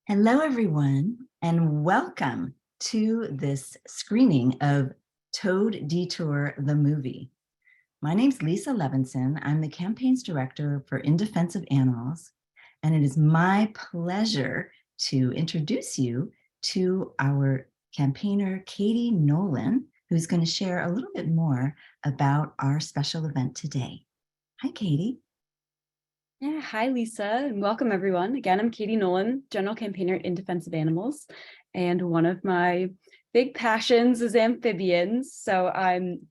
Hello, everyone, and welcome to this screening of Toad Detour, the movie. My name's Lisa Levinson. I'm the campaigns director for In Defense of Animals, and it is my pleasure to introduce you to our campaigner, Katie Nolan, who's going to share a little bit more about our special event today. Hi, Katie. Yeah, hi, Lisa, and welcome, everyone. Again, I'm Katie Nolan, General Campaigner in Defense of Animals, and one of my big passions is amphibians. So I'm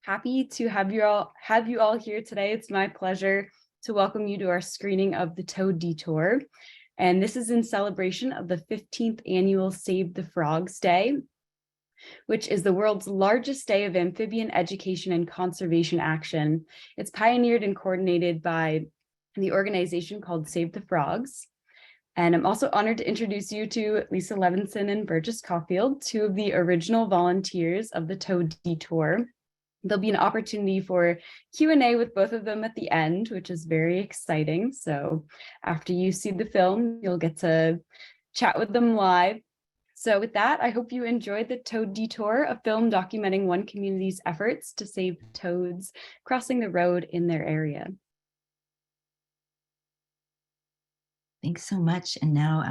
happy to have you all here today. It's my pleasure to welcome you to our screening of the Toad Detour, and this is in celebration of the 15th annual Save the Frogs Day, which is the world's largest day of amphibian education and conservation action. It's pioneered and coordinated by the organization called Save the Frogs. And I'm also honored to introduce you to Lisa Levinson and Burgess Coffield, two of the original volunteers of the Toad Detour. There'll be an opportunity for Q&A with both of them at the end, which is very exciting. So after you see the film, you'll get to chat with them live. So with that, I hope you enjoyed the Toad Detour, a film documenting one community's efforts to save toads crossing the road in their area. Thanks so much. And now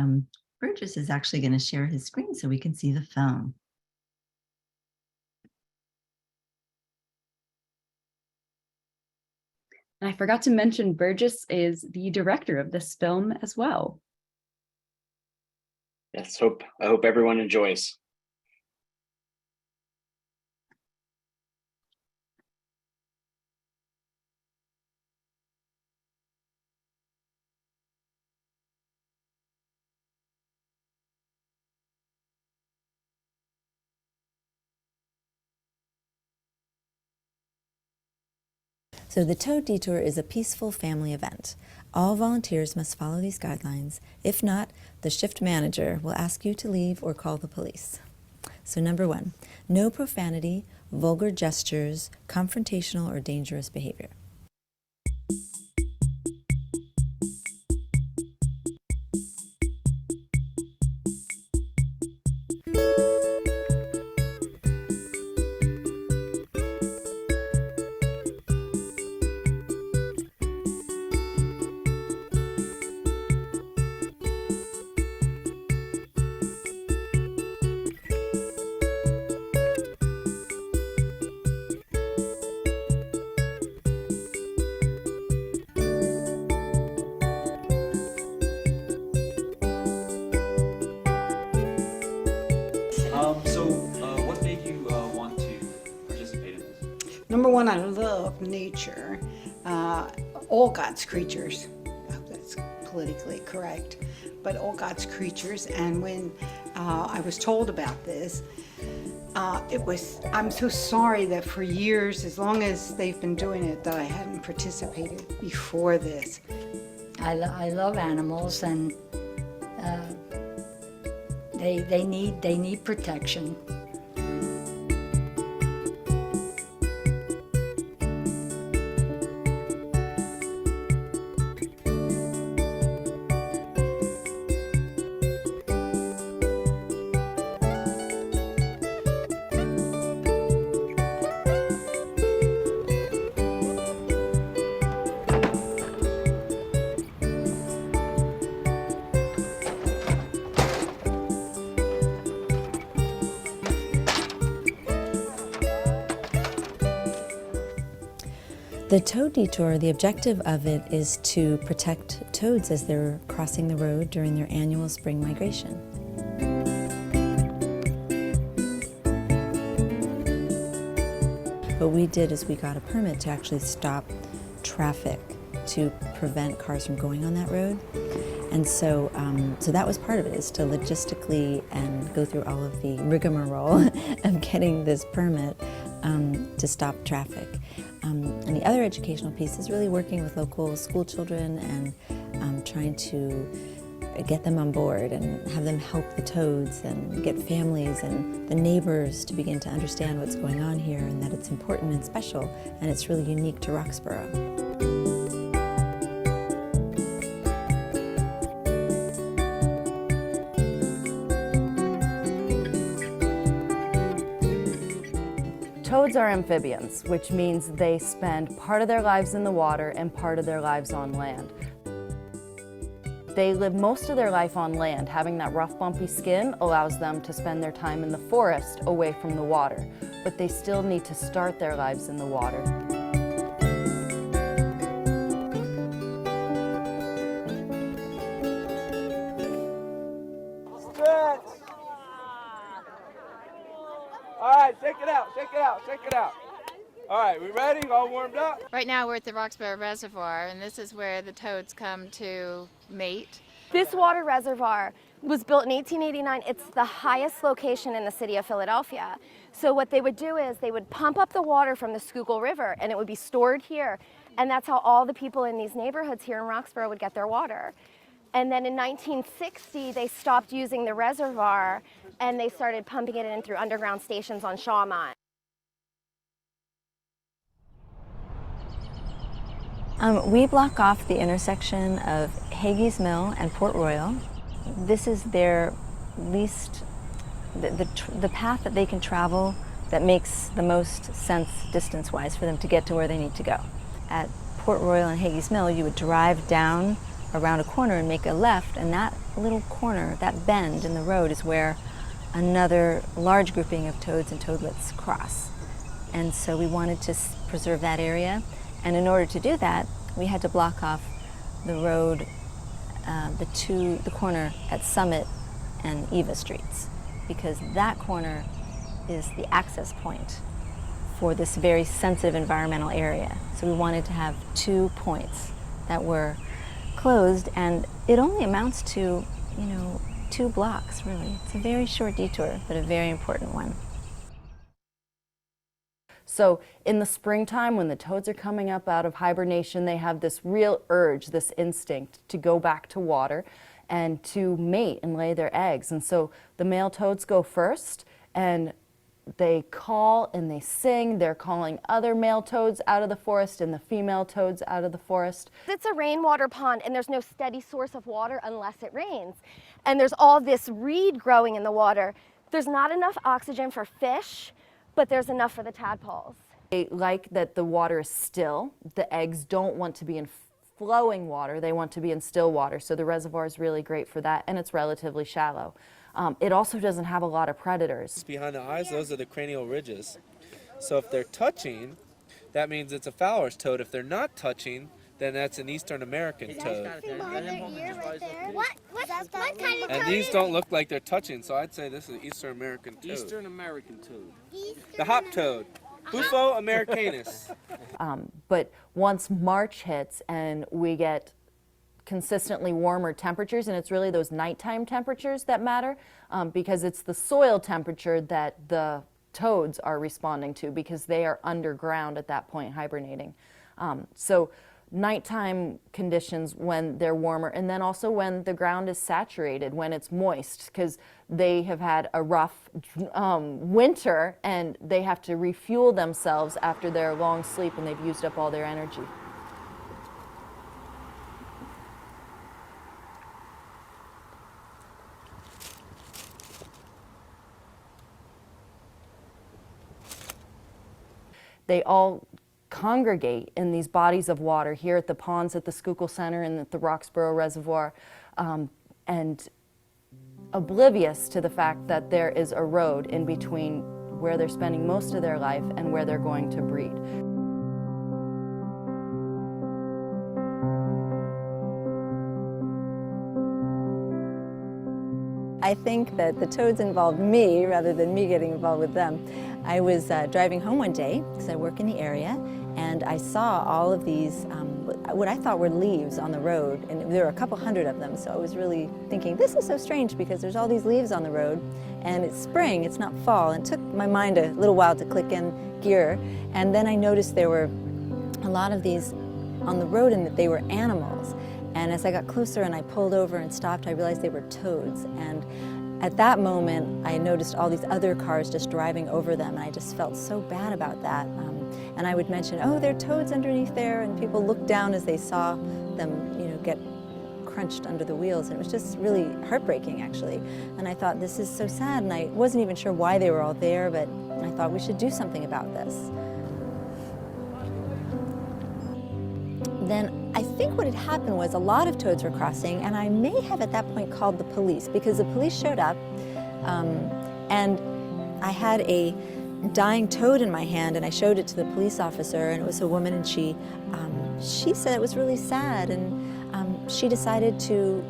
Burgess is actually going to share his screen so we can see the film. And I forgot to mention, Burgess is the director of this film as well. Yes, I hope everyone enjoys. So the Toad Detour is a peaceful family event. All volunteers must follow these guidelines. If not, the shift manager will ask you to leave or call the police. So number 1, no profanity, vulgar gestures, confrontational or dangerous behavior. What made you want to participate in this? Number one, I love nature. All God's creatures. I hope that's politically correct. But all God's creatures. And when I was told about this, I'm so sorry that for years, as long as they've been doing it, that I hadn't participated before this. I love animals, and they need protection. The Toad Detour, the objective of it is to protect toads as they're crossing the road during their annual spring migration. What we did is we got a permit to actually stop traffic to prevent cars from going on that road. And so, so that was part of it, is to logistically and go through all of the rigmarole of getting this permit to stop traffic. And the other educational piece is really working with local school children and trying to get them on board and have them help the toads and get families and the neighbors to begin to understand what's going on here and that it's important and special and it's really unique to Roxborough. Toads are amphibians, which means they spend part of their lives in the water and part of their lives on land. They live most of their life on land. Having that rough, bumpy skin allows them to spend their time in the forest away from the water, but they still need to start their lives in the water. Stretch! All right, shake it out, shake it out, shake it out. All right, we ready? All warmed up? Right now we're at the Roxborough Reservoir, and this is where the toads come to mate. This water reservoir was built in 1889. It's the highest location in the city of Philadelphia. So what they would do is they would pump up the water from the Schuylkill River, and it would be stored here. And that's how all the people in these neighborhoods here in Roxborough would get their water. And then in 1960, they stopped using the reservoir, and they started pumping it in through underground stations on Shawmont. We block off the intersection of Hagee's Mill and Port Royal. This is their least, the path that they can travel that makes the most sense distance-wise for them to get to where they need to go. At Port Royal and Hagee's Mill, you would drive down around a corner and make a left, and that little corner, that bend in the road, is where another large grouping of toads and toadlets cross. And so we wanted to preserve that area. And in order to do that, we had to block off the road, the corner at Summit and Eva Streets, because that corner is the access point for this very sensitive environmental area. So we wanted to have 2 points that were closed, and it only amounts to, 2 blocks, really. It's a very short detour, but a very important one. So in the springtime, when the toads are coming up out of hibernation, they have this real urge, this instinct to go back to water and to mate and lay their eggs. And so the male toads go first, and they call and they sing. They're calling other male toads out of the forest and the female toads out of the forest. It's a rainwater pond, and there's no steady source of water unless it rains. And there's all this reed growing in the water. There's not enough oxygen for fish, but there's enough for the tadpoles. They like that the water is still. The eggs don't want to be in flowing water. They want to be in still water. So the reservoir is really great for that, and it's relatively shallow. It also doesn't have a lot of predators. Behind the eyes, those are the cranial ridges. So if they're touching, that means it's a Fowler's toad. If they're not touching, then that's an Eastern American toad. What kind of And these don't look like they're touching, so I'd say this is an Eastern American toad. Eastern American toad. The hop toad, Bufo americanus. But once March hits and we get consistently warmer temperatures, and it's really those nighttime temperatures that matter, because it's the soil temperature that the toads are responding to, because they are underground at that point hibernating. So nighttime conditions when they're warmer, and then also when the ground is saturated, when it's moist, because they have had a rough winter and they have to refuel themselves after their long sleep and they've used up all their energy. They all congregate in these bodies of water here at the ponds at the Schuylkill Center and at the Roxborough Reservoir, and oblivious to the fact that there is a road in between where they're spending most of their life and where they're going to breed. I think that the toads involved me rather than me getting involved with them. I was driving home one day, because I work in the area, and I saw all of these, what I thought were leaves on the road, and there were a couple hundred of them, so I was really thinking, this is so strange because there's all these leaves on the road, and it's spring, it's not fall, and it took my mind a little while to click in gear, and then I noticed there were a lot of these on the road and that they were animals. And as I got closer and I pulled over and stopped, I realized they were toads. And at that moment, I noticed all these other cars just driving over them, and I just felt so bad about that. And I would mention, oh, there are toads underneath there, and people looked down as they saw them, get crunched under the wheels, and it was just really heartbreaking, actually. And I thought, this is so sad, and I wasn't even sure why they were all there, but I thought we should do something about this. Then I think what had happened was a lot of toads were crossing, and I may have at that point called the police, because the police showed up, and I had a dying toad in my hand, and I showed it to the police officer, and it was a woman, and she said it was really sad, and she decided to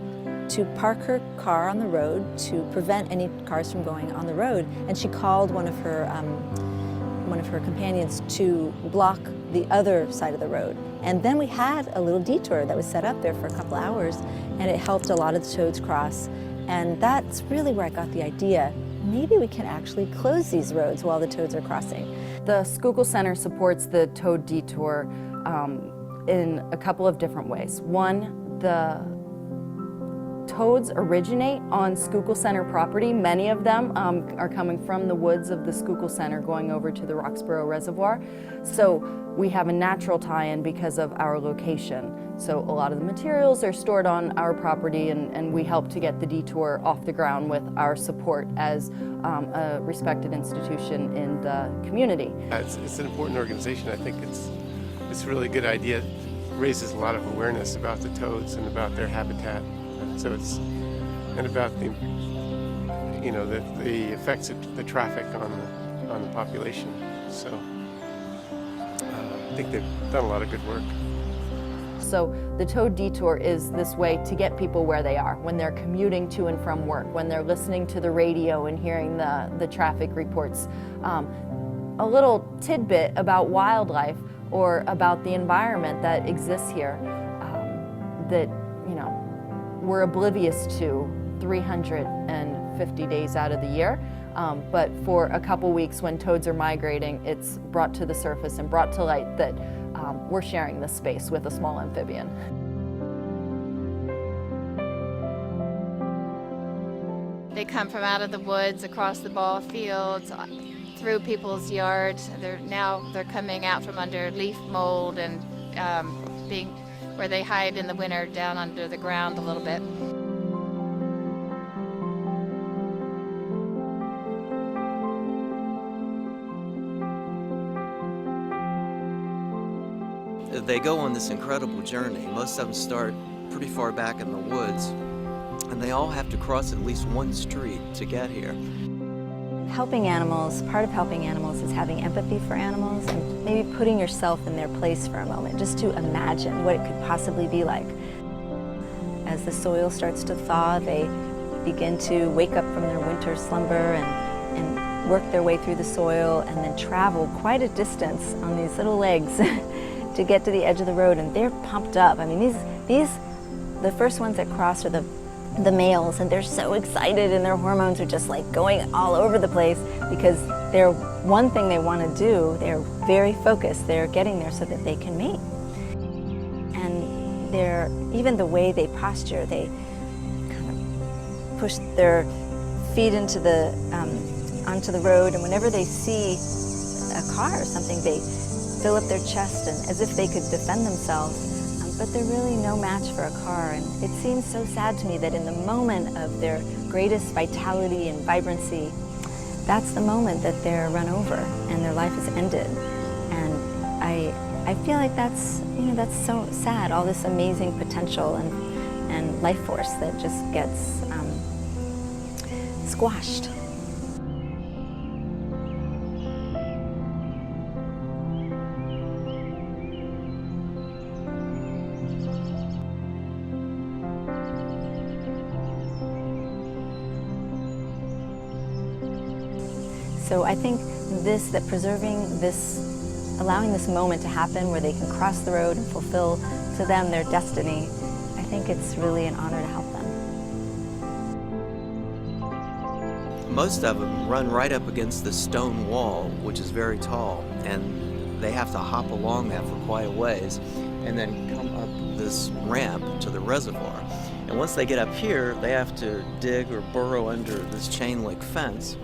park her car on the road to prevent any cars from going on the road, and she called one of her companions to block the other side of the road. And then we had a little detour that was set up there for a couple hours, and it helped a lot of the toads cross. And that's really where I got the idea. Maybe we can actually close these roads while the toads are crossing. The Schuylkill Center supports the Toad Detour in a couple of different ways. One, the toads originate on Schuylkill Center property. Many of them are coming from the woods of the Schuylkill Center going over to the Roxborough Reservoir. So we have a natural tie-in because of our location. So a lot of the materials are stored on our property, and we help to get the detour off the ground with our support as a respected institution in the community. It's an important organization. I think it's a really good idea. It raises a lot of awareness about the toads and about their habitat. So it's, and about the effects of the traffic on the population. So I think they've done a lot of good work. So the Toad Detour is this way to get people where they are, when they're commuting to and from work, when they're listening to the radio and hearing the traffic reports. A little tidbit about wildlife or about the environment that exists here that, we're oblivious to 350 days out of the year. But for a couple weeks when toads are migrating, it's brought to the surface and brought to light that we're sharing this space with a small amphibian. They come from out of the woods, across the ball fields, through people's yards. They're coming out from under leaf mold and where they hide in the winter down under the ground a little bit. They go on this incredible journey. Most of them start pretty far back in the woods, and they all have to cross at least one street to get here. Helping animals, part of helping animals is having empathy for animals and maybe putting yourself in their place for a moment, just to imagine what it could possibly be like. As the soil starts to thaw, they begin to wake up from their winter slumber and work their way through the soil and then travel quite a distance on these little legs to get to the edge of the road, and they're pumped up. I mean, the first ones that cross are the males, and they're so excited and their hormones are just like going all over the place because they're one thing they want to do. They're very focused. They're getting there so that they can mate. And even the way they posture, they kind of push their feet into onto the road, and whenever they see a car or something, they fill up their chest and as if they could defend themselves. But they're really no match for a car, and it seems so sad to me that in the moment of their greatest vitality and vibrancy, that's the moment that they're run over and their life is ended. And I feel like that's so sad, all this amazing potential and life force that just gets squashed. So I think allowing this moment to happen where they can cross the road and fulfill to them their destiny, I think it's really an honor to help them. Most of them run right up against the stone wall, which is very tall, and they have to hop along that for quite a ways and then come up this ramp to the reservoir. And once they get up here, they have to dig or burrow under this chain link fence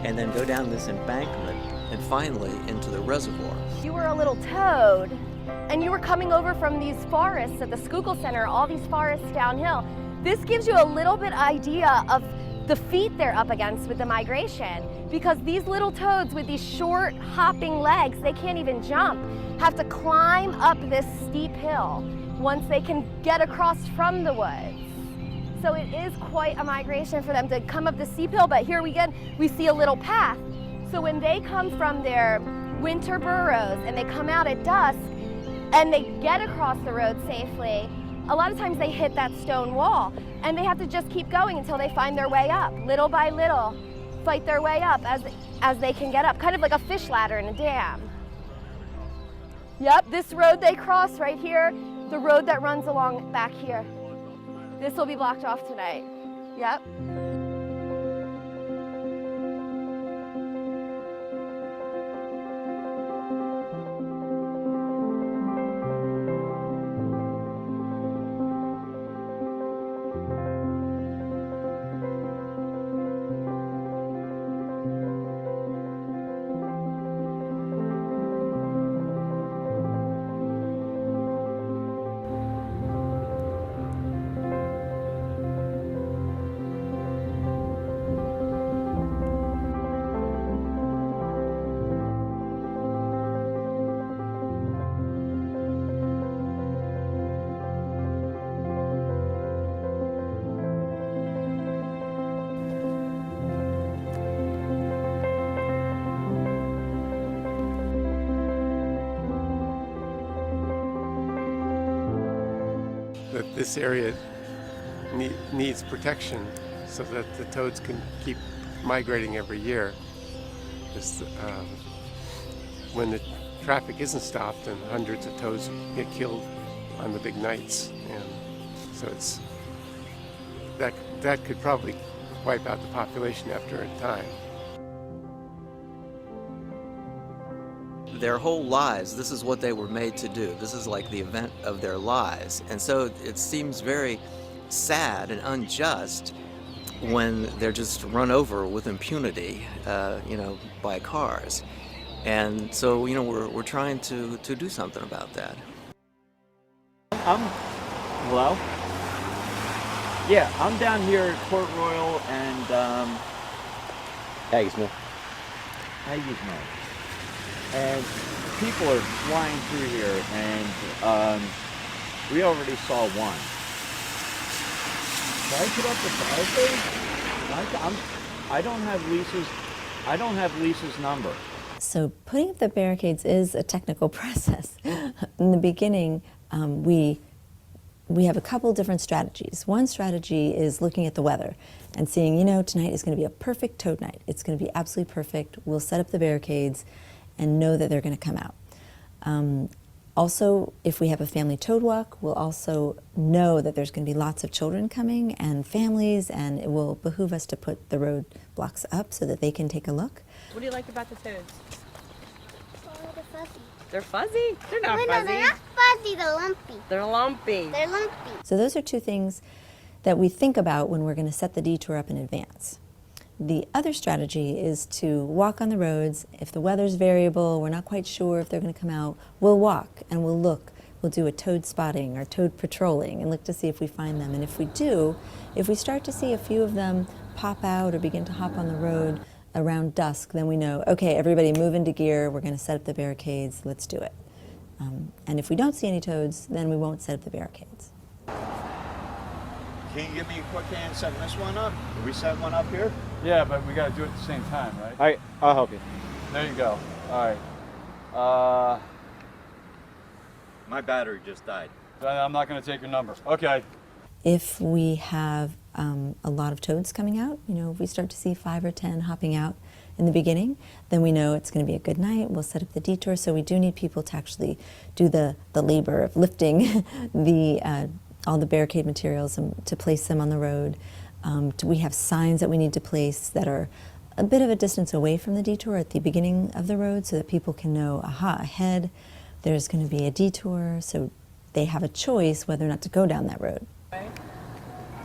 and then go down this embankment and finally into the reservoir. You were a little toad and you were coming over from these forests at the Schuylkill Center, all these forests downhill, this gives you a little bit idea of the feat they're up against with the migration, because these little toads with these short hopping legs, they can't even jump, have to climb up this steep hill once they can get across from the woods. So it is quite a migration for them to come up the steep hill, but here we see a little path. So when they come from their winter burrows and they come out at dusk and they get across the road safely, a lot of times they hit that stone wall and they have to just keep going until they find their way up, little by little, fight their way up as they can get up, kind of like a fish ladder in a dam. Yep, this road they cross right here, the road that runs along back here. This will be blocked off tonight. Yep. That this area needs protection so that the toads can keep migrating every year. Just, when the traffic isn't stopped and hundreds of toads get killed on the big nights, and so it's that could probably wipe out the population after a time. Their whole lives, this is what they were made to do. This is like the event of their lives. And so it seems very sad and unjust when they're just run over with impunity, by cars. And so, we're trying to do something about that. Hello? Yeah, I'm down here at Port Royal and, Hagismore. And people are flying through here, and we already saw one. Should I put up the barricade? I don't have Lisa's number. So putting up the barricades is a technical process. In the beginning, we have a couple different strategies. One strategy is looking at the weather and seeing, tonight is going to be a perfect toad night. It's going to be absolutely perfect. We'll set up the barricades and know that they're going to come out. Also, if we have a family toad walk, we'll also know that there's going to be lots of children coming and families, and it will behoove us to put the road blocks up so that they can take a look. What do you like about the toads? They're fuzzy. They're fuzzy? They're not fuzzy. No, they're not fuzzy, they're lumpy. They're lumpy. They're lumpy. So those are two things that we think about when we're going to set the detour up in advance. The other strategy is to walk on the roads. If the weather's variable, we're not quite sure if they're going to come out, we'll walk and we'll look. We'll do a toad spotting or toad patrolling and look to see if we find them. And if we do, if we start to see a few of them pop out or begin to hop on the road around dusk, then we know, okay, everybody move into gear, we're going to set up the barricades, let's do it. And if we don't see any toads, then we won't set up the barricades. Can you give me a quick hand setting this one up? Can we set one up here? Yeah, but we got to do it at the same time, right? All right, I'll help you. There you go. All right. My battery just died. I'm not going to take your number. Okay. If we have a lot of toads coming out, if we start to see 5 or 10 hopping out in the beginning, then we know it's going to be a good night. We'll set up the detour. So we do need people to actually do the labor of lifting all the barricade materials and to place them on the road. We have signs that we need to place that are a bit of a distance away from the detour at the beginning of the road so that people can know, aha, ahead there's going to be a detour, so they have a choice whether or not to go down that road. Right.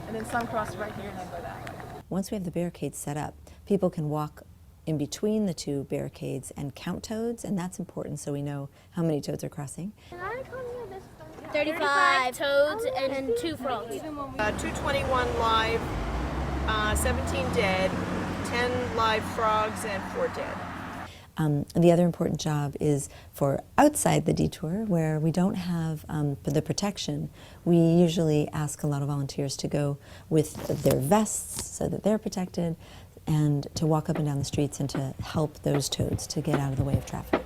And then some cross right here and then go that way. Once we have the barricades set up, people can walk in between the two barricades and count toads, and that's important so we know how many toads are crossing. 35 toads and 2 frogs. 221 live, 17 dead, 10 live frogs, and 4 dead. The other important job is for outside the detour, where we don't have the protection. We usually ask a lot of volunteers to go with their vests so that they're protected, and to walk up and down the streets and to help those toads to get out of the way of traffic.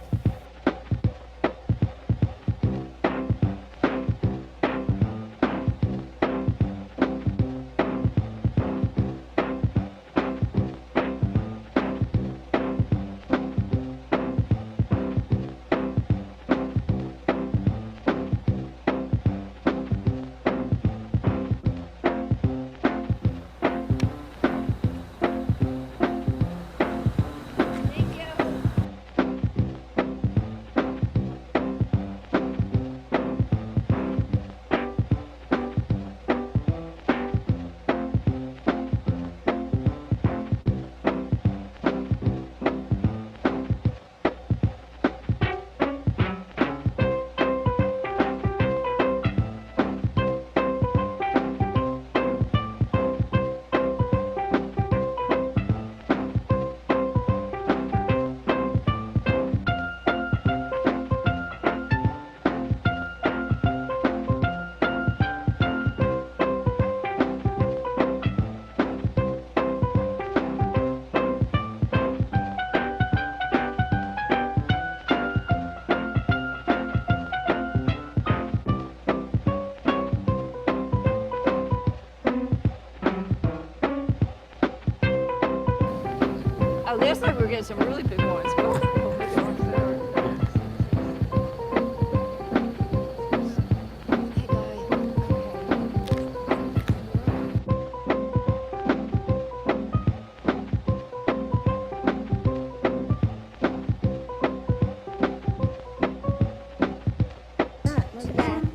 Last night we were getting some really big ones.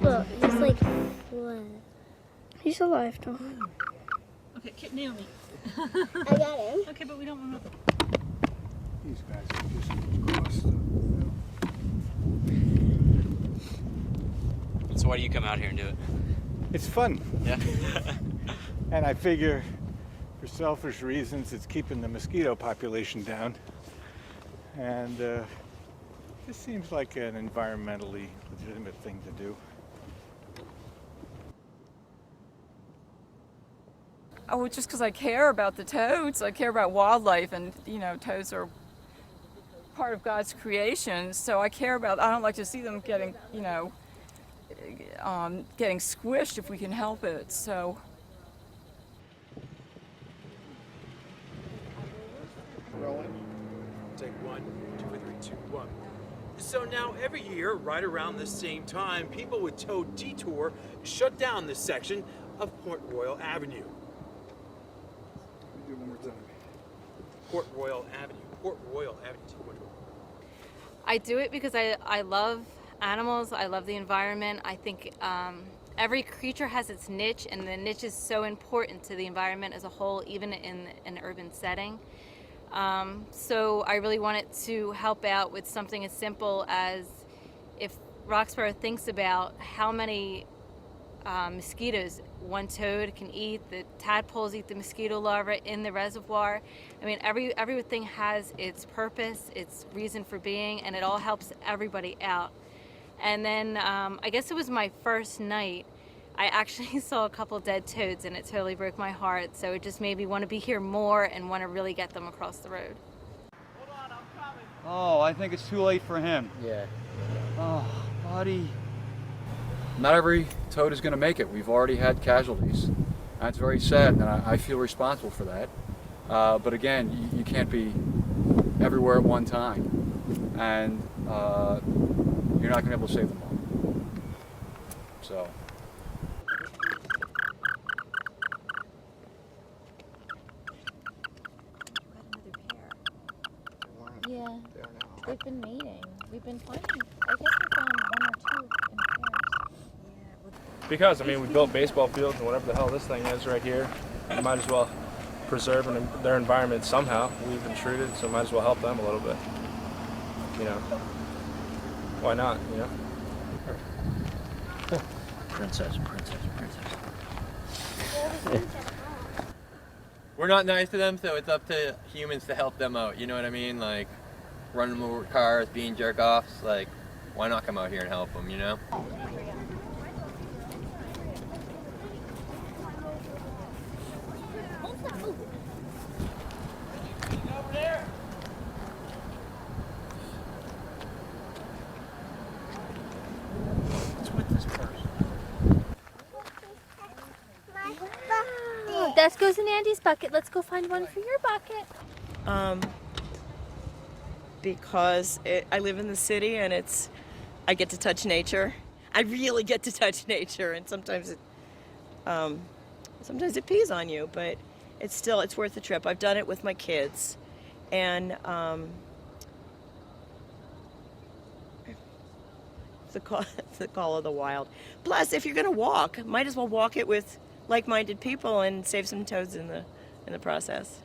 Look, he's like, what? He's alive, Tom. Okay, Naomi. I got him. Okay, but we don't want to. These guys are just across the... So why do you come out here and do it? It's fun. Yeah. And I figure, for selfish reasons, it's keeping the mosquito population down. And this seems like an environmentally legitimate thing to do. Oh, just because I care about the toads. I care about wildlife, and toads are part of God's creation. So I care about. I don't like to see them getting, getting squished if we can help it. So. Rolling. Take 1, 2, 3, 2, 1. So now every year, right around the same time, people with Toad Detour shut down this section of Port Royal Avenue. Do it one more time. Port Royal Avenue. Port Royal Avenue. I do it because I love animals. I love the environment. I think every creature has its niche, and the niche is so important to the environment as a whole, even in an urban setting. So I really wanted to help out with something as simple as, if Roxborough thinks about how many mosquitoes one toad can eat, the tadpoles eat the mosquito larvae in the reservoir. I mean, everything has its purpose, its reason for being, and it all helps everybody out. And then I guess it was my first night, I actually saw a couple dead toads, and it totally broke my heart. So it just made me want to be here more and want to really get them across the road. Oh, I think it's too late for him. Yeah. Oh, buddy. Not every toad is going to make it. We've already had casualties. That's very sad, and I feel responsible for that. But again, you can't be everywhere at one time, and you're not going to be able to save them all. So. Yeah, they've been mating. We've been finding, I guess we found 1 or 2 in pairs. Because, I mean, we built baseball fields and whatever the hell this thing is right here. You might as well preserving their environment somehow. We've intruded, so might as well help them a little bit. You know, why not, you know? Princess. We're not nice to them, so it's up to humans to help them out, you know what I mean? Like, running them over cars, being jerk-offs, like, why not come out here and help them, you know? That goes in Andy's bucket. Let's go find one for your bucket. Because I live in the city and I get to touch nature. I really get to touch nature, and sometimes it pees on you, but it's worth the trip. I've done it with my kids, and the call of the wild. Plus, if you're gonna walk, might as well walk it with like-minded people and save some toads in the process.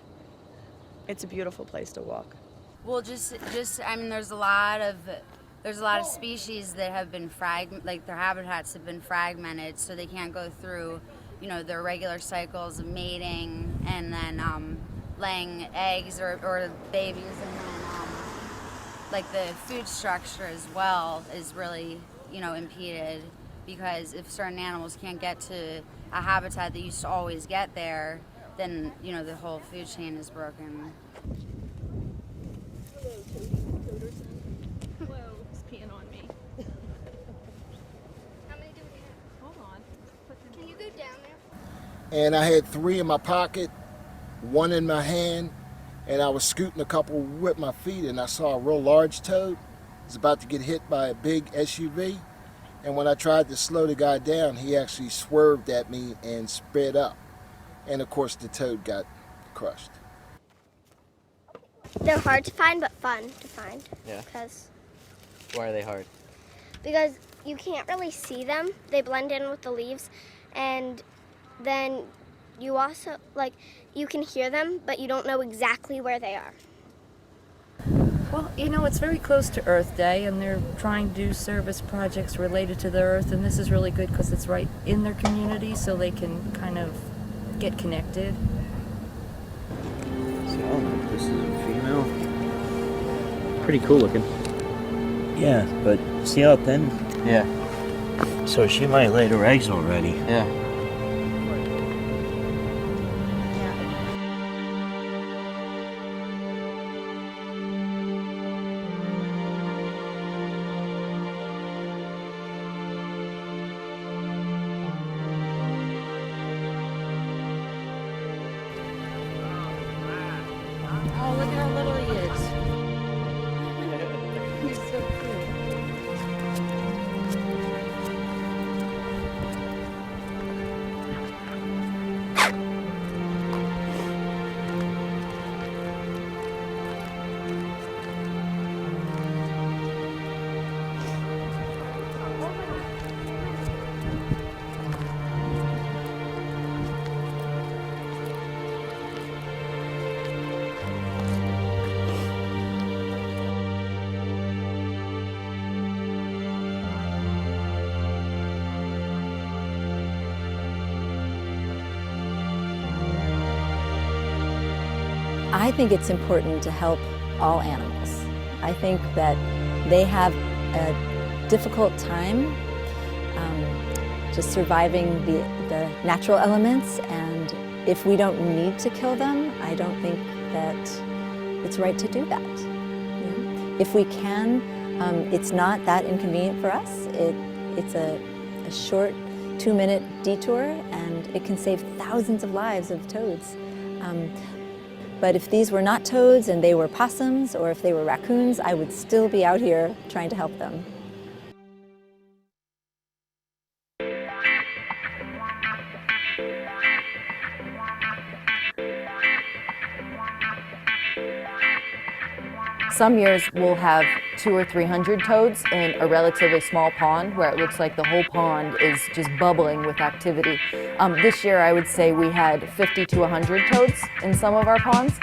It's a beautiful place to walk. Well, just I mean, there's a lot of species that have been like their habitats have been fragmented, so they can't go through, you know, their regular cycles of mating and then laying eggs or babies, and then like the food structure as well is really, you know, impeded, because if certain animals can't get to a habitat that used to always get there, then, you know, the whole food chain is broken. Whoa, he's peeing on me. How many do we have? Hold on. Can you go down there? And I had 3 in my pocket, 1 in my hand, and I was scooting a couple with my feet, and I saw a real large toad. It was about to get hit by a big SUV. And when I tried to slow the guy down, he actually swerved at me and sped up. And of course, the toad got crushed. They're hard to find, but fun to find. Yeah. Because Why are they hard? you can't really see them. They blend in with the leaves. And then you also, you can hear them, but you don't know exactly where they are. Well, you know, it's very close to Earth Day, and they're trying to do service projects related to the Earth, and this is really good because it's right in their community, so they can kind of get connected. So, this is a female. Pretty cool looking. Yeah, but see how thin? Yeah. So she might laid her eggs already. Yeah. Oh, look at how little he is. He's so cute. I think it's important to help all animals. I think that they have a difficult time just surviving the natural elements, and if we don't need to kill them, I don't think that it's right to do that. You know? If we can, it's not that inconvenient for us. It's a short 2-minute detour, and it can save thousands of lives of toads. But if these were not toads and they were possums, or if they were raccoons, I would still be out here trying to help them. Some years we'll have 200 or 300 toads in a relatively small pond where it looks like the whole pond is just bubbling with activity. This year I would say we had 50 to 100 toads in some of our ponds.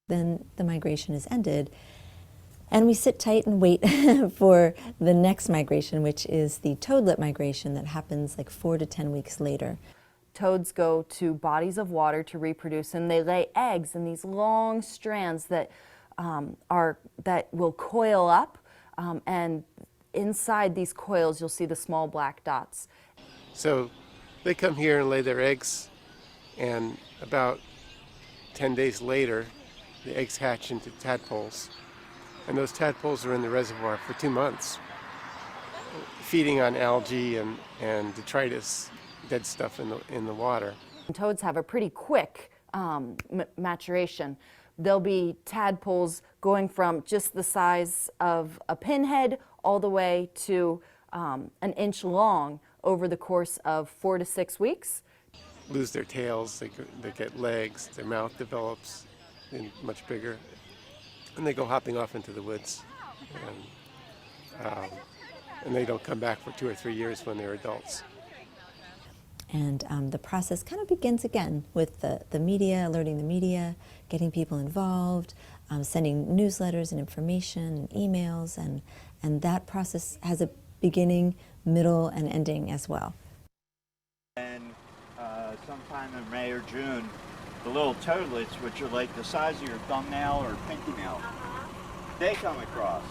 Then the migration is ended, and we sit tight and wait for the next migration, which is the toadlet migration that happens like 4 to 10 weeks later. Toads go to bodies of water to reproduce, and they lay eggs in these long strands that will coil up, and inside these coils you'll see the small black dots. So they come here and lay their eggs, and about 10 days later the eggs hatch into tadpoles, and those tadpoles are in the reservoir for 2 months, feeding on algae and detritus, dead stuff in the water. Toads have a pretty quick maturation. There'll be tadpoles going from just the size of a pinhead all the way to an inch long over the course of 4 to 6 weeks. Lose their tails, they get legs, their mouth develops much bigger, and they go hopping off into the woods, and they don't come back for 2 or 3 years when they're adults. And the process kind of begins again with the media, alerting the media, getting people involved, sending newsletters and information and emails, and that process has a beginning, middle, and ending as well. And sometime in May or June, the little toadlets, which are like the size of your thumbnail or pinky nail, they come across.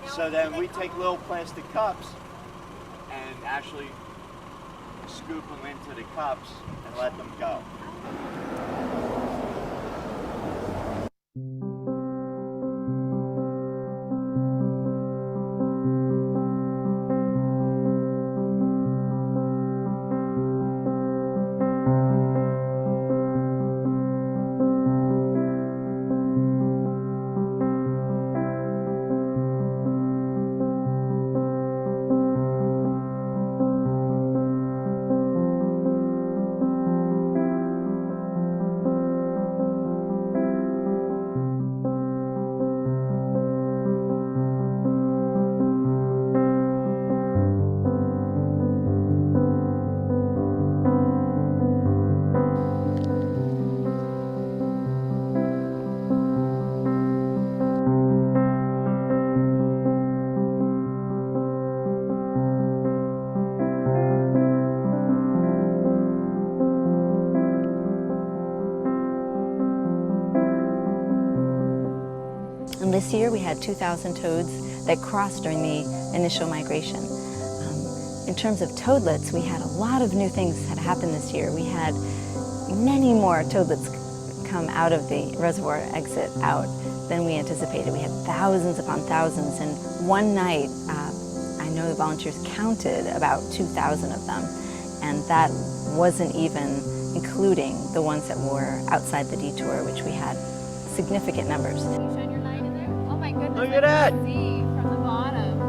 So then we take little plastic cups and actually scoop them into the cups and let them go. And this year we had 2,000 toads that crossed during the initial migration. In terms of toadlets, we had a lot of new things that happened this year. We had many more toadlets come out of the reservoir exit out than we anticipated. We had thousands upon thousands, and one night I know the volunteers counted about 2,000 of them, and that wasn't even including the ones that were outside the detour, which we had significant numbers. Look at that! From the bottom.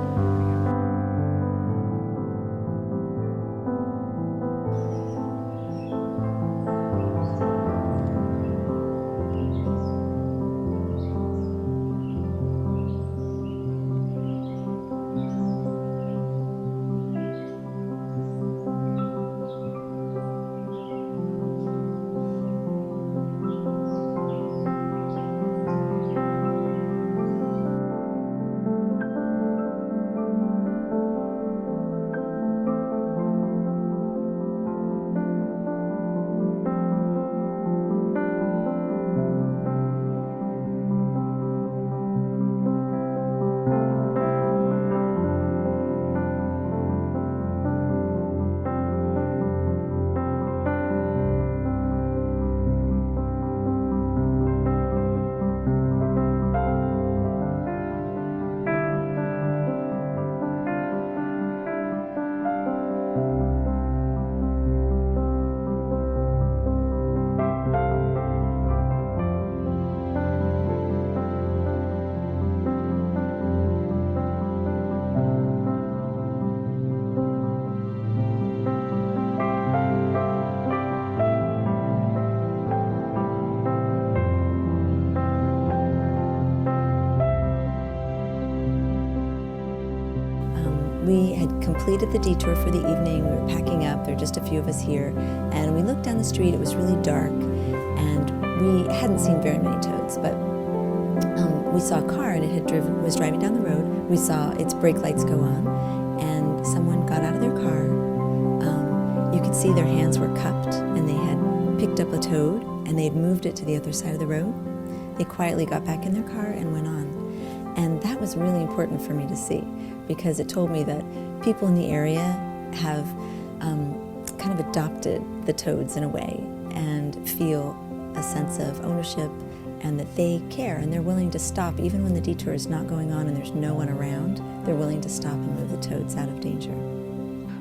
completed the detour for the evening. We were packing up. There were just a few of us here. And we looked down the street. It was really dark. And we hadn't seen very many toads, but we saw a car and it was driving down the road. We saw its brake lights go on and someone got out of their car. You could see their hands were cupped and they had picked up a toad and they had moved it to the other side of the road. They quietly got back in their car and went on. And that was really important for me to see because it told me that people in the area have kind of adopted the toads in a way and feel a sense of ownership and that they care and they're willing to stop even when the detour is not going on and there's no one around. They're willing to stop and move the toads out of danger.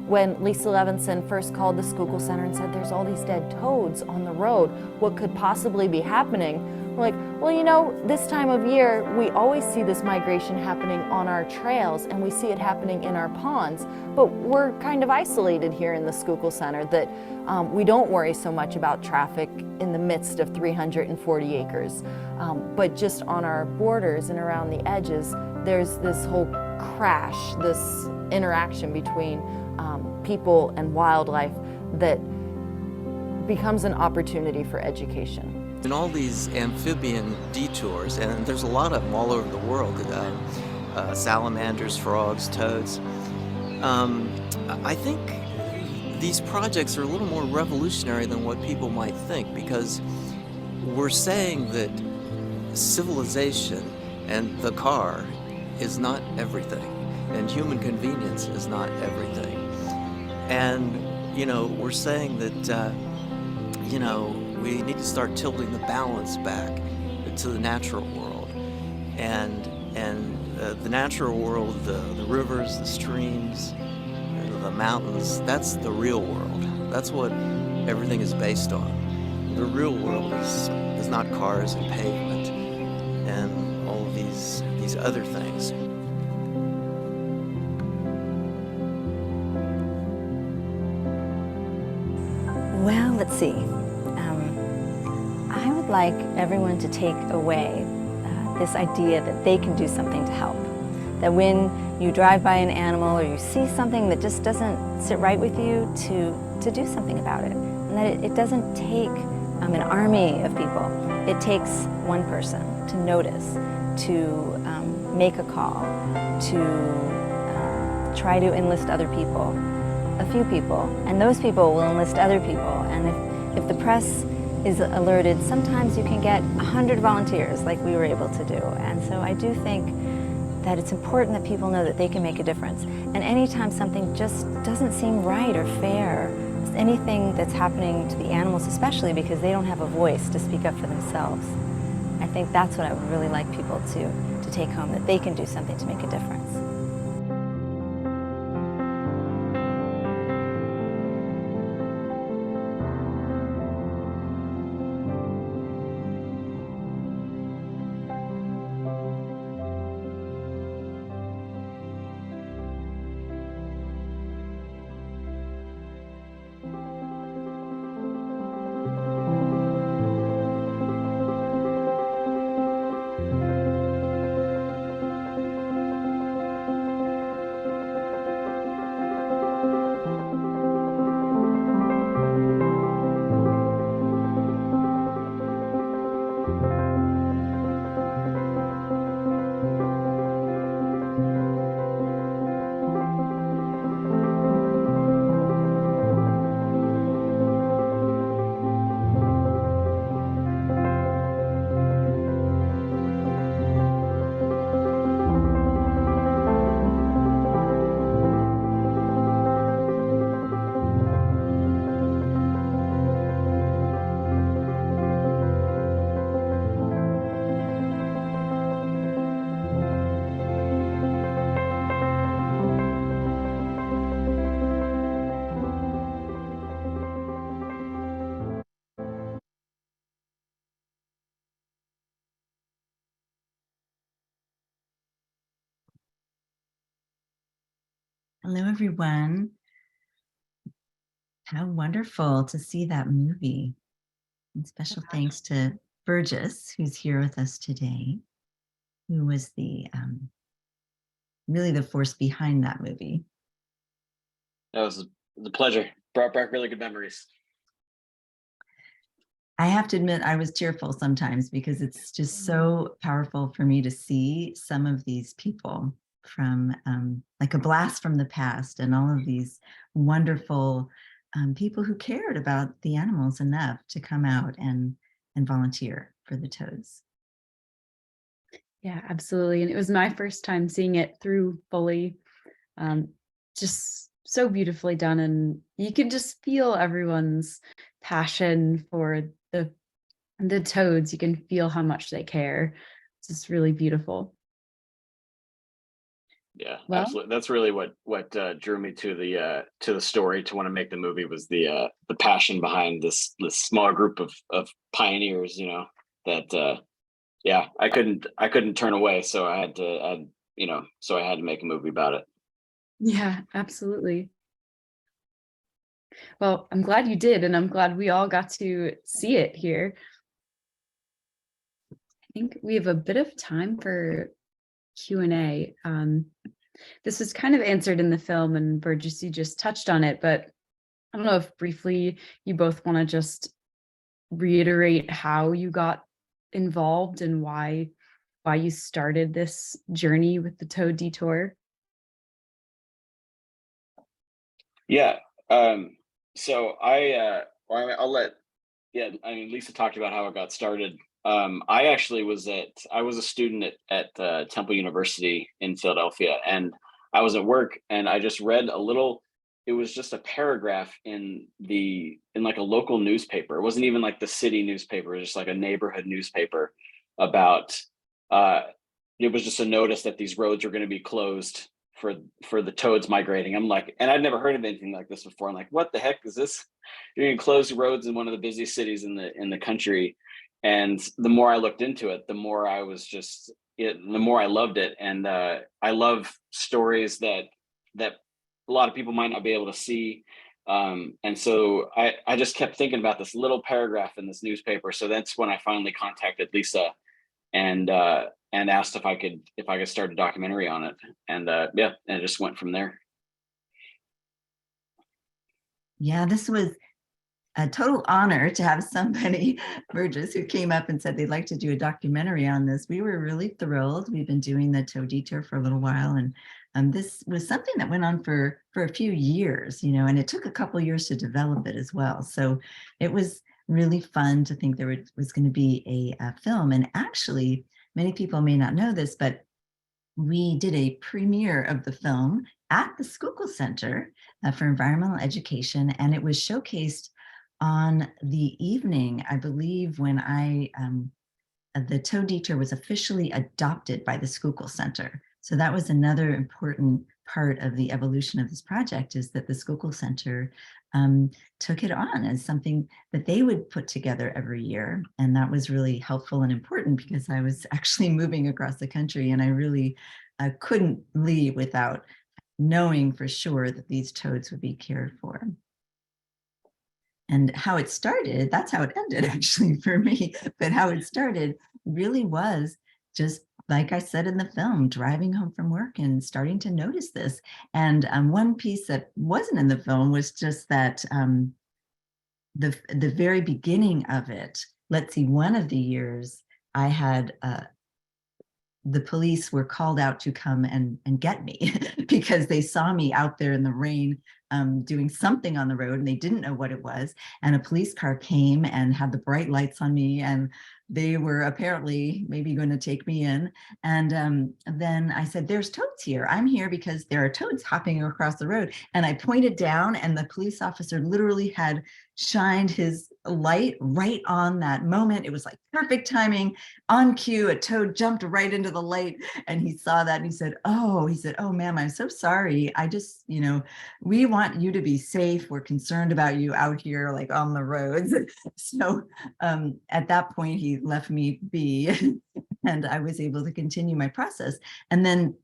When Lisa Levinson first called the Schuylkill Center and said there's all these dead toads on the road, what could possibly be happening? We're like, well, you know, this time of year, we always see this migration happening on our trails and we see it happening in our ponds, but we're kind of isolated here in the Schuylkill Center that we don't worry so much about traffic in the midst of 340 acres. But just on our borders and around the edges, there's this whole crash, this interaction between people and wildlife that becomes an opportunity for education. In all these amphibian detours, and there's a lot of them all over the world, salamanders, frogs, toads, I think these projects are a little more revolutionary than what people might think because we're saying that civilization and the car is not everything, and human convenience is not everything. And, you know, we're saying that, you know, we need to start tilting the balance back to the natural world. And the natural world, the rivers, the streams, the mountains, that's the real world. That's what everything is based on. The real world is not cars and pavement and all of these other things. Well, let's see. I would like everyone to take away this idea that they can do something to help. That when you drive by an animal or you see something that just doesn't sit right with you, to do something about it. And that it doesn't take an army of people. It takes one person to notice, to make a call, to try to enlist other people, a few people, and those people will enlist other people. And if the press is alerted, sometimes you can get 100 volunteers like we were able to do. And so I do think that it's important that people know that they can make a difference. And anytime something just doesn't seem right or fair, anything that's happening to the animals especially because they don't have a voice to speak up for themselves, I think that's what I would really like people to take home, that they can do something to make a difference. Hello, everyone. How wonderful to see that movie. And special thanks to Burgess, who's here with us today, who was the really the force behind that movie. That was a pleasure. Brought back really good memories. I have to admit, I was tearful sometimes because it's just so powerful for me to see some of these people from like a blast from the past, and all of these wonderful people who cared about the animals enough to come out and volunteer for the toads. Yeah, absolutely. And it was my first time seeing it through fully. Just so beautifully done. And you can just feel everyone's passion for the toads. You can feel how much they care. It's just really beautiful. Yeah, Well, absolutely. That's really what drew me to the story, to want to make the movie, was the passion behind this small group of pioneers, you know, that yeah, I couldn't turn away, so I had to make a movie about it. yeah, absolutely. Well, I'm glad you did, and I'm glad we all got to see it here. I think we have a bit of time for Q&A. This was kind of answered in the film, and Burgess, you just touched on it, but I don't know if briefly you both want to just reiterate how you got involved and why you started this journey with the Toad Detour. Yeah. So I'll let, yeah, I mean, Lisa talked about how it got started. I actually was a student at Temple University in Philadelphia, and I was at work, and I just read a little, it was just a paragraph in like a local newspaper. It wasn't even like the city newspaper, it was just like a neighborhood newspaper about, it was just a notice that these roads were going to be closed for the toads migrating. I'm like, and I'd never heard of anything like this before. I'm like, what the heck is this? You're going to close roads in one of the busiest cities in the country. And the more I looked into it, the more I was just, the more I loved it. And I love stories that a lot of people might not be able to see. And so I just kept thinking about this little paragraph in this newspaper. So that's when I finally contacted Lisa and asked if I could start a documentary on it. And yeah, and it just went from there. Yeah, this was a total honor to have somebody, Burgess, who came up and said they'd like to do a documentary on this. We were really thrilled. We've been doing the Toad Detour for a little while, and this was something that went on for a few years, you know, and it took a couple years to develop it as well. So it was really fun to think there was going to be a film. And actually, many people may not know this, but we did a premiere of the film at the Schuylkill Center for Environmental Education, and it was showcased on the evening, I believe, when the Toad Detour was officially adopted by the Schuylkill Center. So that was another important part of the evolution of this project, is that the Schuylkill Center took it on as something that they would put together every year. And that was really helpful and important, because I was actually moving across the country, and I really couldn't leave without knowing for sure that these toads would be cared for. And how it started, that's how it ended actually for me, but how it started really was just, like I said in the film, driving home from work and starting to notice this. And one piece that wasn't in the film was just that the very beginning of it, let's see, one of the years I had the police were called out to come and get me because they saw me out there in the rain doing something on the road, and they didn't know what it was. And a police car came and had the bright lights on me, and they were apparently maybe going to take me in. And then I said, there's toads here. I'm here because there are toads hopping across the road. And I pointed down, and the police officer literally had shined his light right on that moment. It was like perfect timing, on cue. A toad jumped right into the light, and he saw that, and he said, oh, ma'am, I'm so sorry. I just, you know, we want you to be safe. We're concerned about you out here, like on the roads. So at that point, he left me be, and I was able to continue my process. And then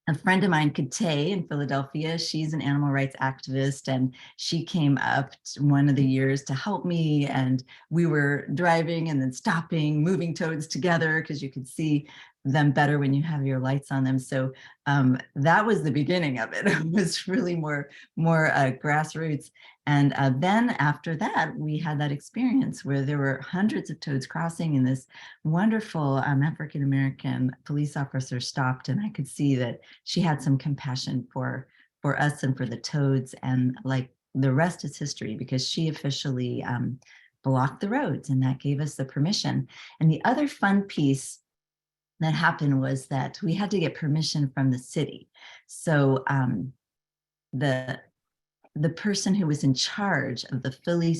a friend of mine, Kate in Philadelphia, she's an animal rights activist, and she came up one of the years to help me. And we were driving and then stopping, moving toads together, because you could see them better when you have your lights on them. So that was the beginning of it. It was really more grassroots. And then after that, we had that experience where there were hundreds of toads crossing, and this wonderful African-American police officer stopped, and I could see that she had some compassion for us and for the toads, and like the rest is history, because she officially blocked the roads, and that gave us the permission. And the other fun piece that happened was that we had to get permission from the city. So the person who was in charge of the Philly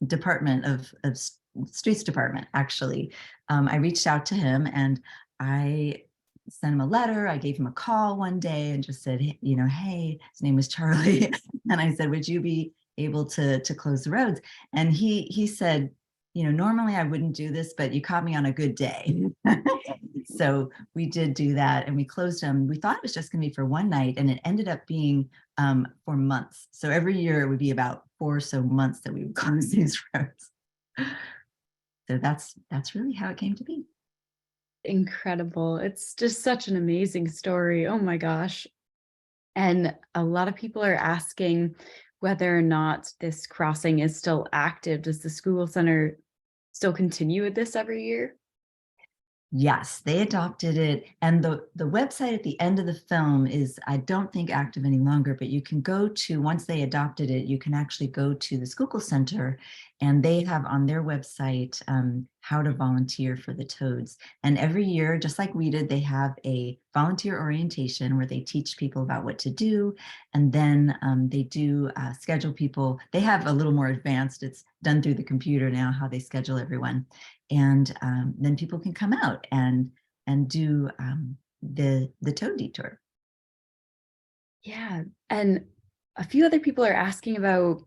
Department of Streets Department, actually, I reached out to him and I sent him a letter. I gave him a call one day and just said, you know, hey, his name was Charlie. And I said, would you be able to close the roads? And he said, you know, normally I wouldn't do this, but you caught me on a good day. So we did do that, and we closed them. We thought it was just going to be for one night, and it ended up being for months. So every year it would be about 4 or so months that we would close these roads. So that's really how it came to be. Incredible. It's just such an amazing story. Oh my gosh. And a lot of people are asking whether or not this crossing is still active. Does the school center still continue with this every year? Yes, they adopted it. And the website at the end of the film is, I don't think, active any longer, but you can go to, once they adopted it, you can actually go to the Schuylkill Center, and they have on their website how to volunteer for the toads. And every year, just like we did, they have a volunteer orientation where they teach people about what to do. And then they do schedule people. They have a little more advanced, it's done through the computer now, how they schedule everyone. And then people can come out and do the Toad Detour. Yeah, and a few other people are asking about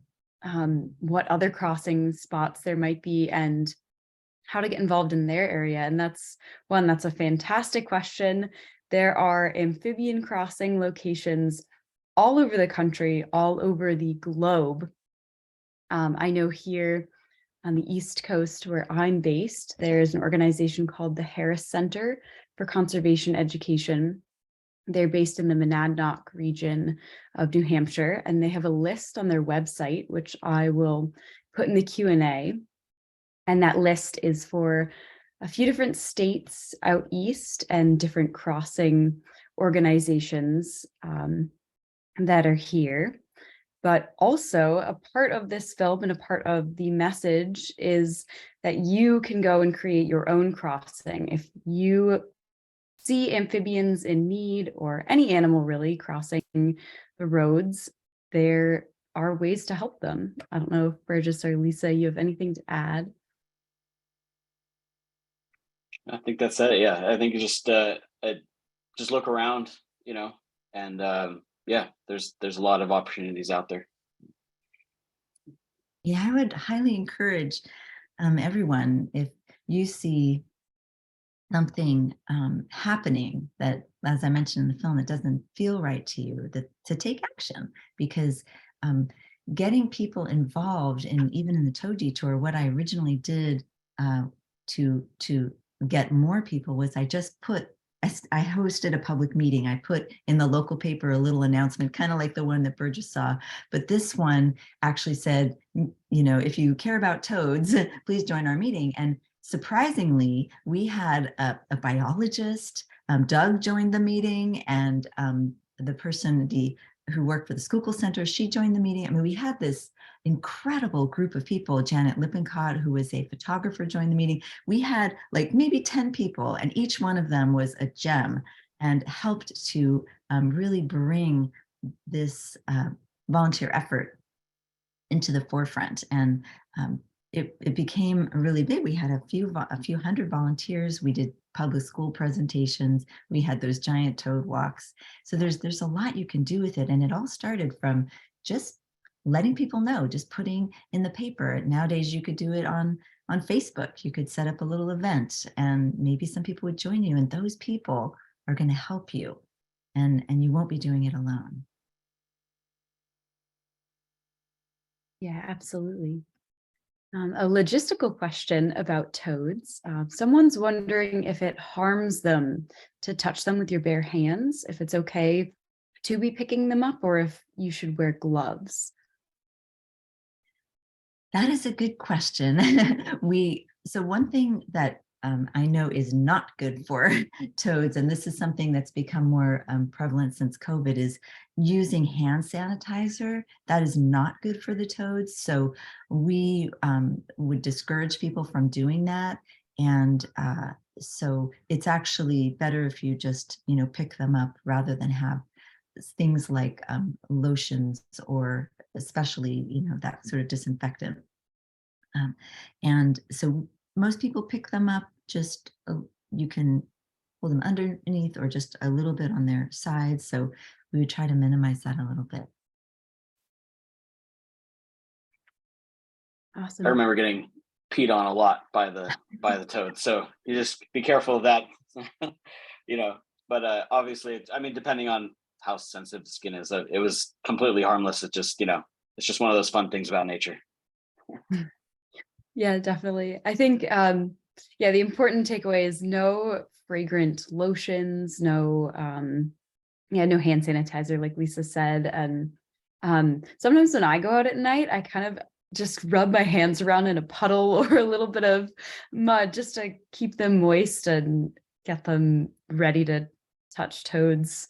what other crossing spots there might be and how to get involved in their area. And that's a fantastic question. There are amphibian crossing locations all over the country, all over the globe. I know here on the East Coast, where I'm based, there's an organization called the Harris Center for Conservation Education. They're based in the Monadnock region of New Hampshire, and they have a list on their website, which I will put in the Q&A. And that list is for a few different states out east and different crossing organizations that are here. But also a part of this film and a part of the message is that you can go and create your own crossing. If you see amphibians in need, or any animal really crossing the roads, there are ways to help them. I don't know if Burgess or Lisa, you have anything to add? I think that's it. Yeah, I think you just look around, you know, and yeah, there's a lot of opportunities out there. Yeah, I would highly encourage everyone, if you see something happening that, as I mentioned in the film, it doesn't feel right to you, to take action, because getting people involved even in the Toad Detour, what I originally did to get more people was I hosted a public meeting. I put in the local paper a little announcement, kind of like the one that Burgess saw. But this one actually said, you know, if you care about toads, please join our meeting. And surprisingly, we had a biologist, Doug joined the meeting, and the person who worked for the Schuylkill Center, she joined the meeting. I mean, we had this incredible group of people. Janet Lippincott, who was a photographer, joined the meeting. We had like maybe 10 people, and each one of them was a gem and helped to really bring this volunteer effort into the forefront. And it became really big. We had a few hundred volunteers. We did public school presentations. We had those giant toad walks. So there's a lot you can do with it. And it all started from just letting people know, just putting in the paper. Nowadays, you could do it on Facebook. You could set up a little event, and maybe some people would join you, and those people are going to help you, and you won't be doing it alone. Yeah, absolutely. A logistical question about toads. Someone's wondering if it harms them to touch them with your bare hands, if it's okay to be picking them up, or if you should wear gloves. That is a good question. So one thing that I know is not good for toads, and this is something that's become more prevalent since COVID, is using hand sanitizer. That is not good for the toads. So we would discourage people from doing that. And so it's actually better if you just, pick them up rather than have things like lotions or especially, that sort of disinfectant. And so most people pick them up, just you can hold them underneath or just a little bit on their sides. So we would try to minimize that a little bit. Awesome. I remember getting peed on a lot by the toads. So you just be careful of that, but obviously depending on how sensitive the skin is, it was completely harmless. It's just, it's just one of those fun things about nature. Yeah, definitely. I think, the important takeaway is no fragrant lotions, no hand sanitizer, like Lisa said. And sometimes when I go out at night, I kind of just rub my hands around in a puddle or a little bit of mud just to keep them moist and get them ready to touch toads.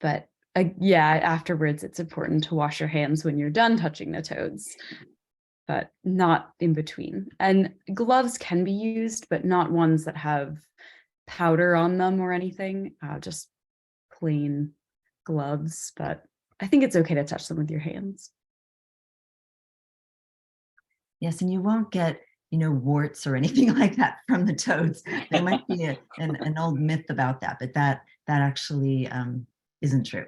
But afterwards, it's important to wash your hands when you're done touching the toads, but not in between. And gloves can be used, but not ones that have powder on them or anything, just plain gloves. But I think it's okay to touch them with your hands. Yes, and you won't get, warts or anything like that from the toads. There might be an old myth about that, but that actually isn't true.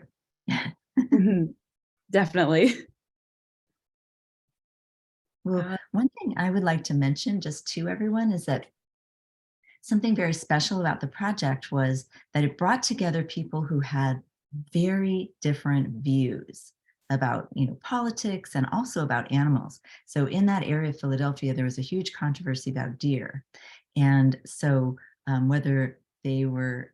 Definitely. Well, one thing I would like to mention just to everyone is that something very special about the project was that it brought together people who had very different views about, politics and also about animals. So in that area of Philadelphia, there was a huge controversy about deer. And so whether they were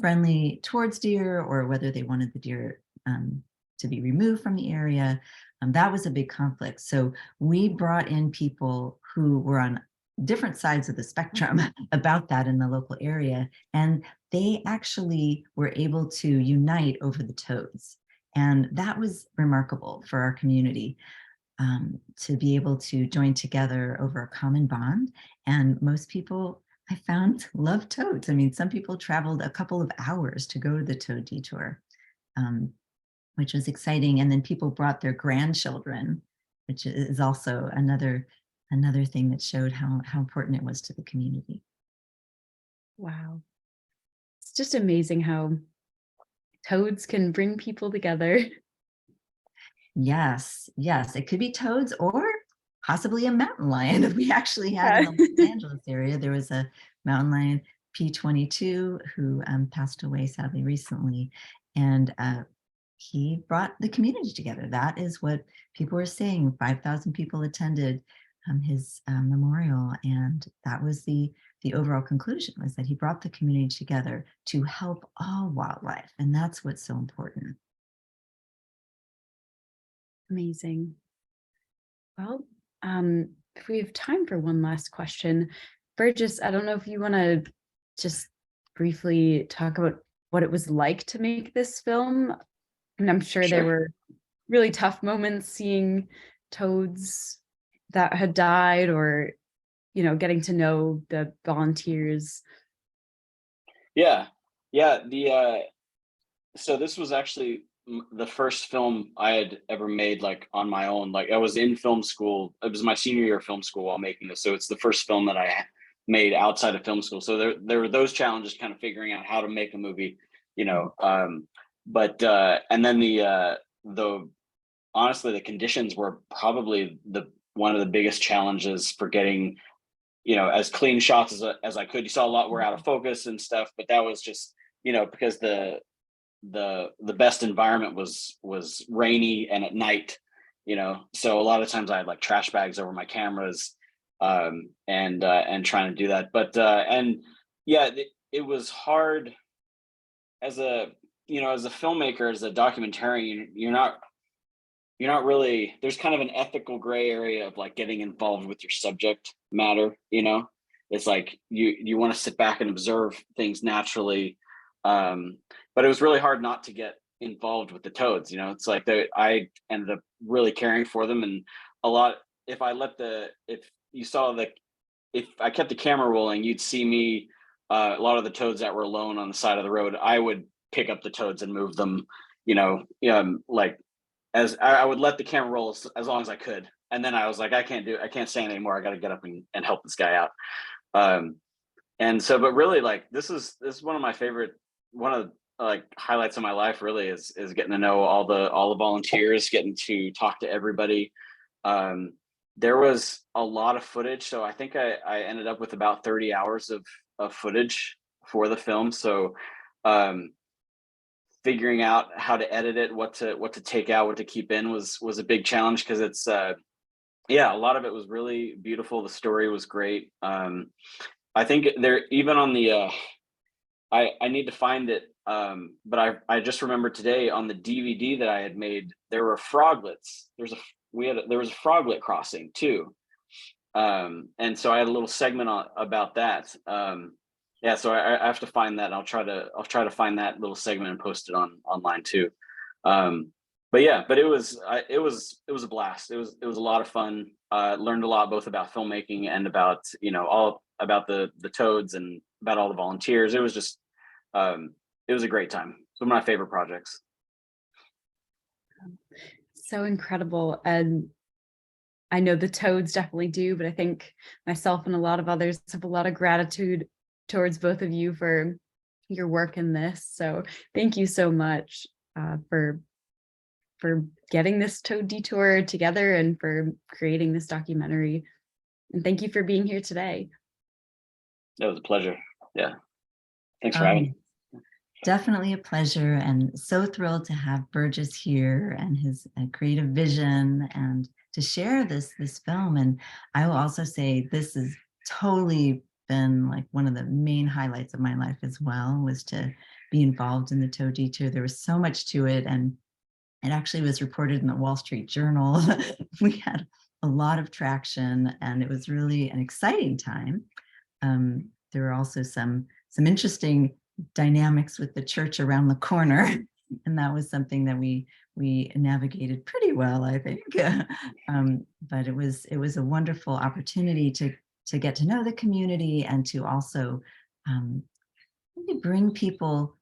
friendly towards deer or whether they wanted the deer to be removed from the area, that was a big conflict. So we brought in people who were on different sides of the spectrum about that in the local area, and they actually were able to unite over the toads. And that was remarkable for our community, to be able to join together over a common bond. And most people, I found, love toads. Some people traveled a couple of hours to go to the Toad Detour, which was exciting. And then people brought their grandchildren, which is also another thing that showed how important it was to the community. Wow. It's just amazing how toads can bring people together. Yes. It could be toads or possibly a mountain lion. We actually had in the Los Angeles area, there was a mountain lion, P22, who passed away sadly recently. And he brought the community together. That is what people were saying. 5,000 people attended his memorial, and that was the overall conclusion, was that he brought the community together to help all wildlife, and that's what's so important. Amazing. Well, if we have time for one last question, Burgess, I don't know if you want to just briefly talk about what it was like to make this film. And I'm sure there were really tough moments seeing toads that had died, or, getting to know the volunteers. Yeah. So this was actually the first film I had ever made, like on my own. Like I was in film school. It was my senior year of film school while making this. So it's the first film that I made outside of film school. So there were those challenges, kind of figuring out how to make a movie, but and then honestly, the conditions were probably one of the biggest challenges for getting, as clean shots as I could. You saw a lot were out of focus and stuff, but that was just, because the best environment was rainy and at night, you know, so a lot of times I had like trash bags over my cameras, and trying to do that. But and yeah, it was hard as a, you know, as a filmmaker, as a documentarian, you're not really, there's kind of an ethical gray area of like getting involved with your subject matter, you know. It's like you want to sit back and observe things naturally, but it was really hard not to get involved with the toads, you know. It's like I ended up really caring for them, and a lot, if you saw if I kept the camera rolling, you'd see me, a lot of the toads that were alone on the side of the road, I would pick up the toads and move them, you know, like, as I would let the camera roll as long as I could. And then I was like, I can't stand anymore. I got to get up and help this guy out. And so, but really, like, this is one of my favorite, one of like highlights of my life really is getting to know all the volunteers, getting to talk to everybody. There was a lot of footage. So I think I ended up with about 30 hours of footage for the film. So, figuring out how to edit it, what to take out, what to keep in was a big challenge, because it's yeah, a lot of it was really beautiful. The story was great. I think there, even on the I need to find it, but I just remembered today on the DVD that I had made, there were froglets. There was a froglet crossing too, and so I had a little segment about that. Yeah, so I have to find that. I'll try to find that little segment and post it online too. But yeah, but it was a blast. It was a lot of fun. Learned a lot both about filmmaking and about, you know, all about the toads and about all the volunteers. It was just it was a great time. It's one of my favorite projects. So incredible. And I know the toads definitely do, but I think myself and a lot of others have a lot of gratitude towards both of you for your work in this. So thank you so much for getting this Toad Detour together and for creating this documentary. And thank you for being here today. It was a pleasure. Yeah. Thanks for having me. Definitely a pleasure, and so thrilled to have Burgess here and his creative vision and to share this film. And I will also say this has totally been like one of the main highlights of my life as well, was to be involved in the Toad Detour. There was so much to it, and it actually was reported in the Wall Street Journal. We had a lot of traction, and it was really an exciting time. There were also some interesting dynamics with the church around the corner, and that was something that we navigated pretty well, I think. But it was a wonderful opportunity to get to know the community, and to also really bring people,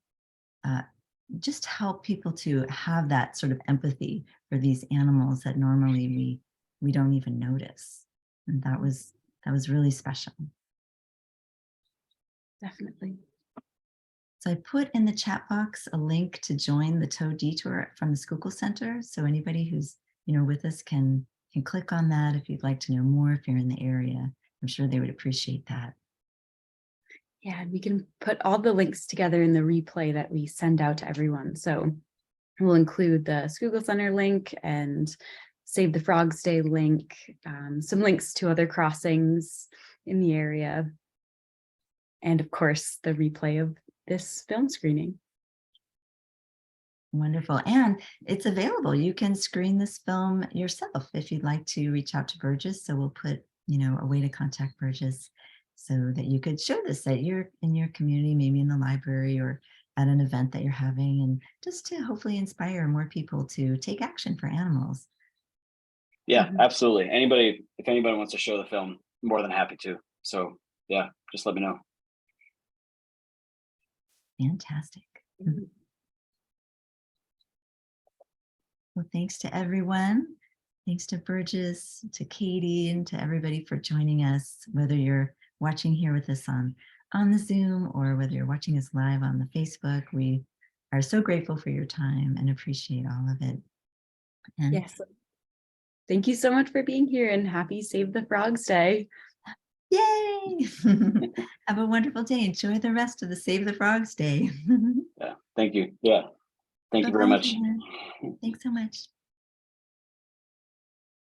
just help people to have that sort of empathy for these animals that normally we don't even notice. And that was really special. Definitely. So I put in the chat box a link to join the Toad Detour from the Schuylkill Center. So anybody who's, you know, with us can click on that if you'd like to know more, if you're in the area. I'm sure they would appreciate that. Yeah, we can put all the links together in the replay that we send out to everyone. So we'll include the Schuylkill Center link and Save the Frogs Day link, some links to other crossings in the area, and of course the replay of this film screening. Wonderful. And it's available. You can screen this film yourself if you'd like to reach out to Burgess. So we'll put, you know, a way to contact Burgess so that you could show this in your community, maybe in the library or at an event that you're having, and just to hopefully inspire more people to take action for animals. Yeah, absolutely. If anybody wants to show the film, more than happy to. So yeah, just let me know. Fantastic. Well, thanks to everyone. Thanks to Burgess, to Katie, and to everybody for joining us, whether you're watching here with us on the Zoom or whether you're watching us live on the Facebook. We are so grateful for your time and appreciate all of it. And yes. Thank you so much for being here, and happy Save the Frogs Day. Yay! Have a wonderful day. Enjoy the rest of the Save the Frogs Day. Yeah, thank you. Yeah, thank you very much. Thanks so much.